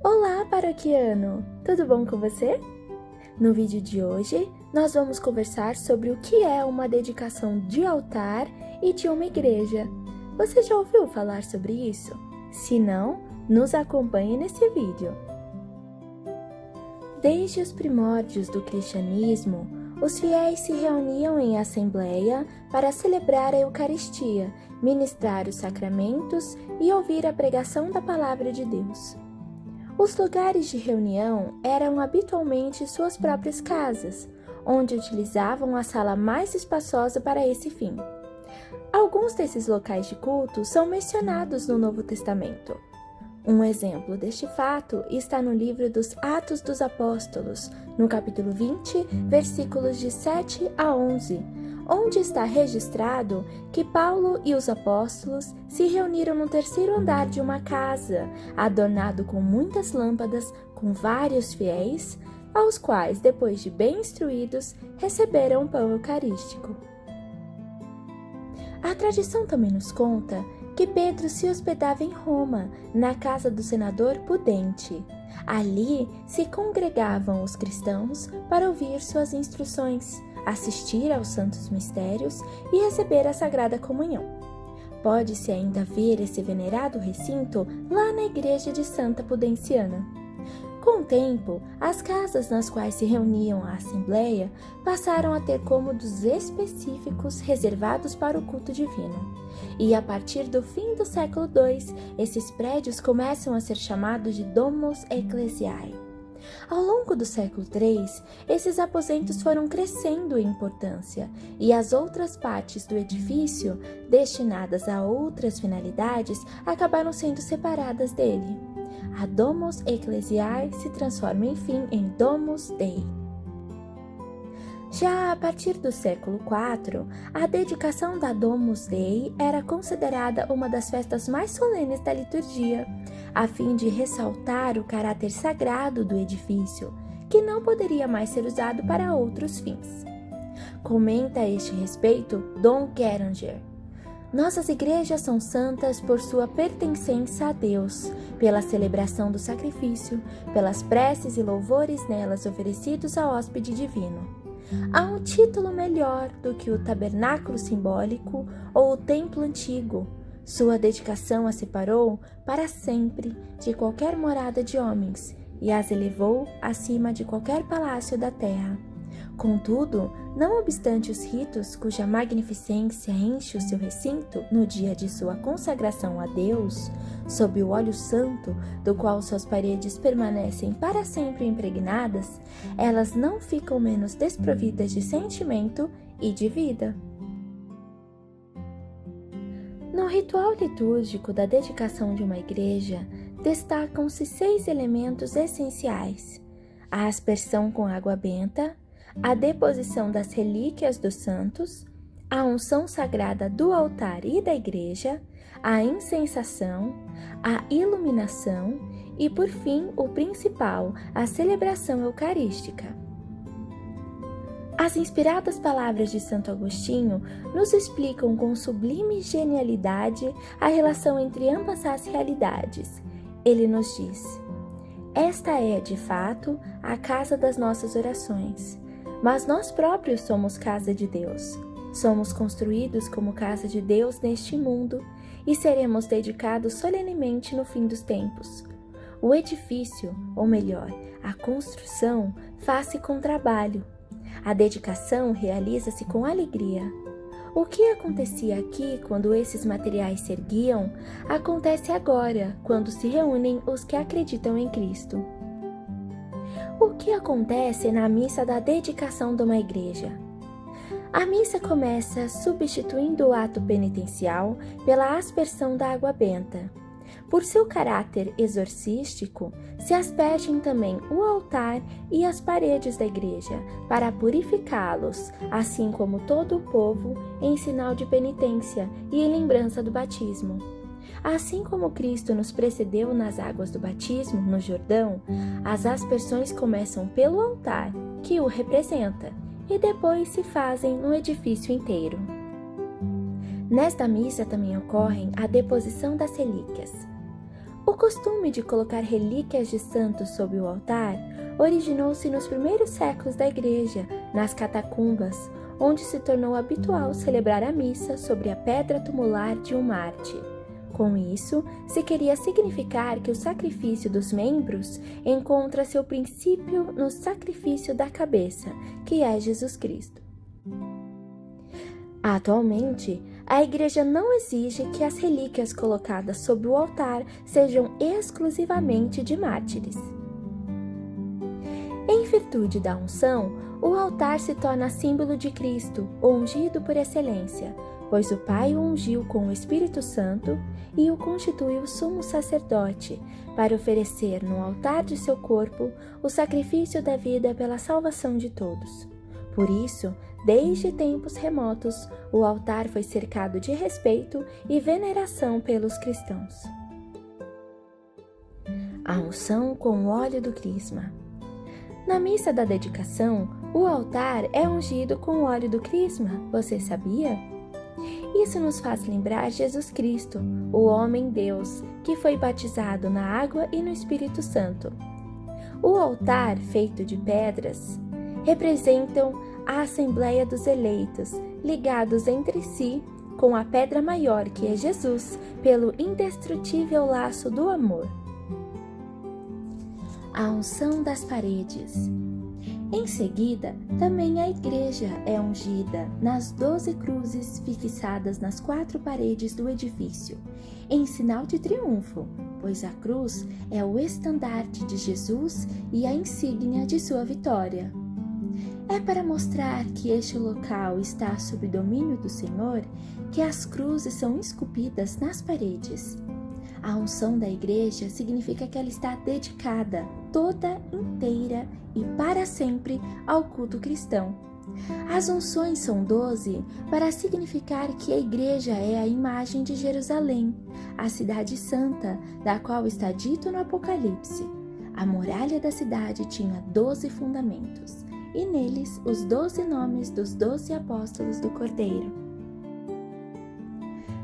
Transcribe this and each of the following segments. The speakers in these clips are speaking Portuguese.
Olá, paroquiano! Tudo bom com você? No vídeo de hoje, nós vamos conversar sobre o que é uma dedicação de altar e de uma igreja. Você já ouviu falar sobre isso? Se não, nos acompanhe nesse vídeo. Desde os primórdios do cristianismo, os fiéis se reuniam em assembleia para celebrar a Eucaristia, ministrar os sacramentos e ouvir a pregação da Palavra de Deus. Os lugares de reunião eram habitualmente suas próprias casas, onde utilizavam a sala mais espaçosa para esse fim. Alguns desses locais de culto são mencionados no Novo Testamento. Um exemplo deste fato está no livro dos Atos dos Apóstolos, no capítulo 20, versículos de 7 a 11, onde está registrado que Paulo e os apóstolos se reuniram no terceiro andar de uma casa, adornado com muitas lâmpadas, com vários fiéis, aos quais, depois de bem instruídos, receberam o pão eucarístico. A tradição também nos conta que Pedro se hospedava em Roma, na casa do senador Pudente. Ali se congregavam os cristãos para ouvir suas instruções, assistir aos santos mistérios e receber a Sagrada Comunhão. Pode-se ainda ver esse venerado recinto lá na igreja de Santa Pudenciana. Com o tempo, as casas nas quais se reuniam a assembleia passaram a ter cômodos específicos reservados para o culto divino. E a partir do fim do século II, esses prédios começam a ser chamados de Domus Ecclesiae. Ao longo do século III, esses aposentos foram crescendo em importância e as outras partes do edifício, destinadas a outras finalidades, acabaram sendo separadas dele. A Domus Ecclesiae se transforma, enfim, em Domus Dei. Já a partir do século IV, a dedicação da Domus Dei era considerada uma das festas mais solenes da liturgia, a fim de ressaltar o caráter sagrado do edifício, que não poderia mais ser usado para outros fins. Comenta a este respeito Dom Guéranger: nossas igrejas são santas por sua pertencência a Deus, pela celebração do sacrifício, pelas preces e louvores nelas oferecidos ao hóspede divino. Há um título melhor do que o tabernáculo simbólico ou o templo antigo. Sua dedicação as separou para sempre de qualquer morada de homens e as elevou acima de qualquer palácio da terra. Contudo, não obstante os ritos cuja magnificência enche o seu recinto no dia de sua consagração a Deus, sob o óleo santo, do qual suas paredes permanecem para sempre impregnadas, elas não ficam menos desprovidas de sentimento e de vida. No ritual litúrgico da dedicação de uma igreja, destacam-se 6 elementos essenciais: a aspersão com água benta, a deposição das relíquias dos santos, a unção sagrada do altar e da igreja, a incensação, a iluminação e, por fim, o principal, a celebração eucarística. As inspiradas palavras de Santo Agostinho nos explicam com sublime genialidade a relação entre ambas as realidades. Ele nos diz: esta é, de fato, a casa das nossas orações. Mas nós próprios somos casa de Deus. Somos construídos como casa de Deus neste mundo e seremos dedicados solenemente no fim dos tempos. O edifício, ou melhor, a construção, faz-se com trabalho. A dedicação realiza-se com alegria. O que acontecia aqui quando esses materiais se erguiam, acontece agora quando se reúnem os que acreditam em Cristo. O que acontece na missa da dedicação de uma igreja? A missa começa substituindo o ato penitencial pela aspersão da água benta. Por seu caráter exorcístico, se aspergem também o altar e as paredes da igreja para purificá-los, assim como todo o povo, em sinal de penitência e em lembrança do batismo. Assim como Cristo nos precedeu nas águas do batismo, no Jordão, as aspersões começam pelo altar, que o representa, e depois se fazem no edifício inteiro. Nesta missa também ocorre a deposição das relíquias. O costume de colocar relíquias de santos sob o altar originou-se nos primeiros séculos da Igreja, nas catacumbas, onde se tornou habitual celebrar a missa sobre a pedra tumular de um mártir. Com isso, se queria significar que o sacrifício dos membros encontra seu princípio no sacrifício da cabeça, que é Jesus Cristo. Atualmente, a Igreja não exige que as relíquias colocadas sob o altar sejam exclusivamente de mártires. Em virtude da unção, o altar se torna símbolo de Cristo, o ungido por excelência, pois o Pai o ungiu com o Espírito Santo e o constituiu sumo sacerdote, para oferecer no altar de seu corpo o sacrifício da vida pela salvação de todos. Por isso, desde tempos remotos, o altar foi cercado de respeito e veneração pelos cristãos. A unção com o óleo do crisma. Na missa da dedicação, o altar é ungido com o óleo do crisma, você sabia? Isso nos faz lembrar Jesus Cristo, o homem-Deus, que foi batizado na água e no Espírito Santo. O altar, feito de pedras, representam a Assembleia dos Eleitos, ligados entre si com a pedra maior que é Jesus, pelo indestrutível laço do amor. A unção das paredes. Em seguida, também a igreja é ungida nas 12 cruzes fixadas nas 4 paredes do edifício, em sinal de triunfo, pois a cruz é o estandarte de Jesus e a insígnia de sua vitória. É para mostrar que este local está sob domínio do Senhor que as cruzes são esculpidas nas paredes. A unção da igreja significa que ela está dedicada, toda inteira e para sempre, ao culto cristão. As unções são 12 para significar que a igreja é a imagem de Jerusalém, a cidade santa, da qual está dito no Apocalipse. A muralha da cidade tinha 12 fundamentos, e neles os 12 nomes dos 12 apóstolos do Cordeiro.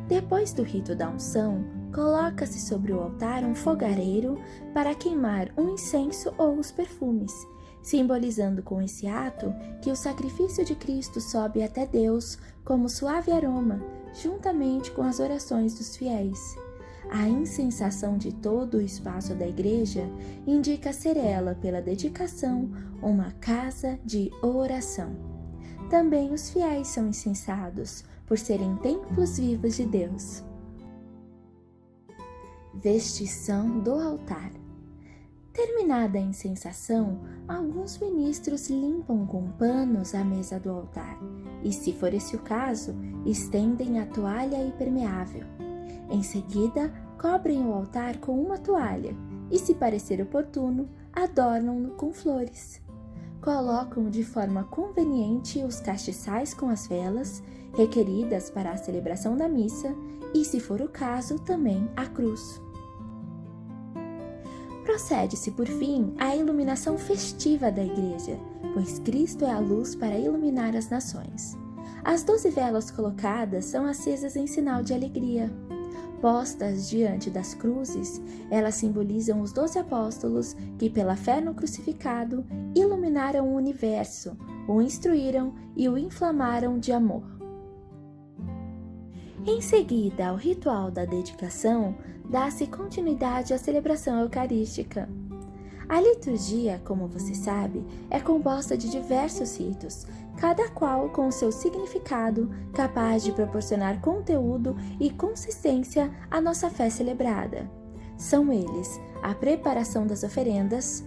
Depois do rito da unção, coloca-se sobre o altar um fogareiro para queimar um incenso ou os perfumes, simbolizando com esse ato que o sacrifício de Cristo sobe até Deus como suave aroma, juntamente com as orações dos fiéis. A incensação de todo o espaço da igreja indica ser ela, pela dedicação, uma casa de oração. Também os fiéis são incensados, por serem templos vivos de Deus. Vestição do altar. Terminada a incensação, alguns ministros limpam com panos a mesa do altar e, se for esse o caso, estendem a toalha impermeável. Em seguida, cobrem o altar com uma toalha e, se parecer oportuno, adornam-no com flores. Colocam de forma conveniente os castiçais com as velas, requeridas para a celebração da missa, e, se for o caso, também a cruz. Procede-se, por fim, à iluminação festiva da igreja, pois Cristo é a luz para iluminar as nações. As 12 velas colocadas são acesas em sinal de alegria. Postas diante das cruzes, elas simbolizam os 12 apóstolos que, pela fé no crucificado, iluminaram o universo, o instruíram e o inflamaram de amor. Em seguida ao ritual da dedicação, dá-se continuidade à celebração eucarística. A liturgia, como você sabe, é composta de diversos ritos, cada qual com seu significado, capaz de proporcionar conteúdo e consistência à nossa fé celebrada. São eles a preparação das oferendas,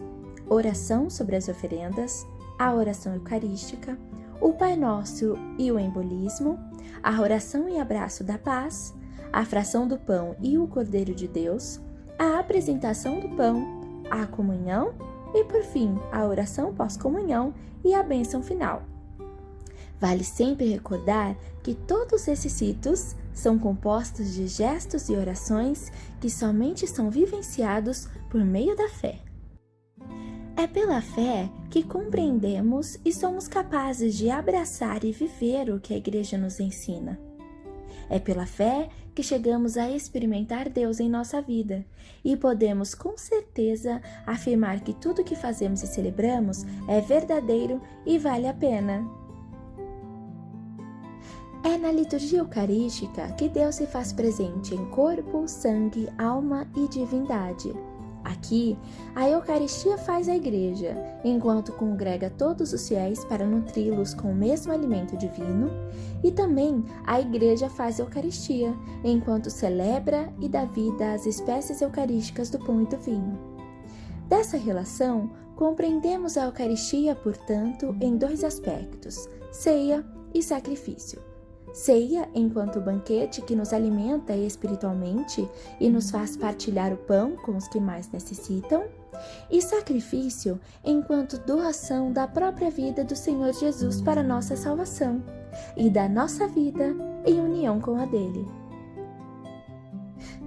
oração sobre as oferendas, a oração eucarística, o Pai Nosso e o embolismo, a oração e abraço da paz, a fração do pão e o Cordeiro de Deus, a apresentação do pão, a comunhão e, por fim, a oração pós-comunhão e a bênção final. Vale sempre recordar que todos esses ritos são compostos de gestos e orações que somente são vivenciados por meio da fé. É pela fé que compreendemos e somos capazes de abraçar e viver o que a Igreja nos ensina. É pela fé que chegamos a experimentar Deus em nossa vida e podemos com certeza afirmar que tudo que fazemos e celebramos é verdadeiro e vale a pena. É na liturgia eucarística que Deus se faz presente em corpo, sangue, alma e divindade. Aqui, a Eucaristia faz a Igreja, enquanto congrega todos os fiéis para nutri-los com o mesmo alimento divino, e também a Igreja faz a Eucaristia, enquanto celebra e dá vida às espécies eucarísticas do pão e do vinho. Dessa relação, compreendemos a Eucaristia, portanto, em dois aspectos: ceia e sacrifício. Ceia enquanto banquete que nos alimenta espiritualmente e nos faz partilhar o pão com os que mais necessitam, e sacrifício enquanto doação da própria vida do Senhor Jesus para nossa salvação e da nossa vida em união com a dele.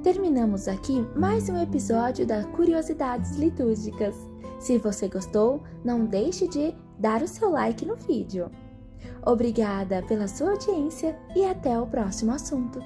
Terminamos aqui mais um episódio da Curiosidades Litúrgicas. Se você gostou, não deixe de dar o seu like no vídeo. Obrigada pela sua audiência e até o próximo assunto.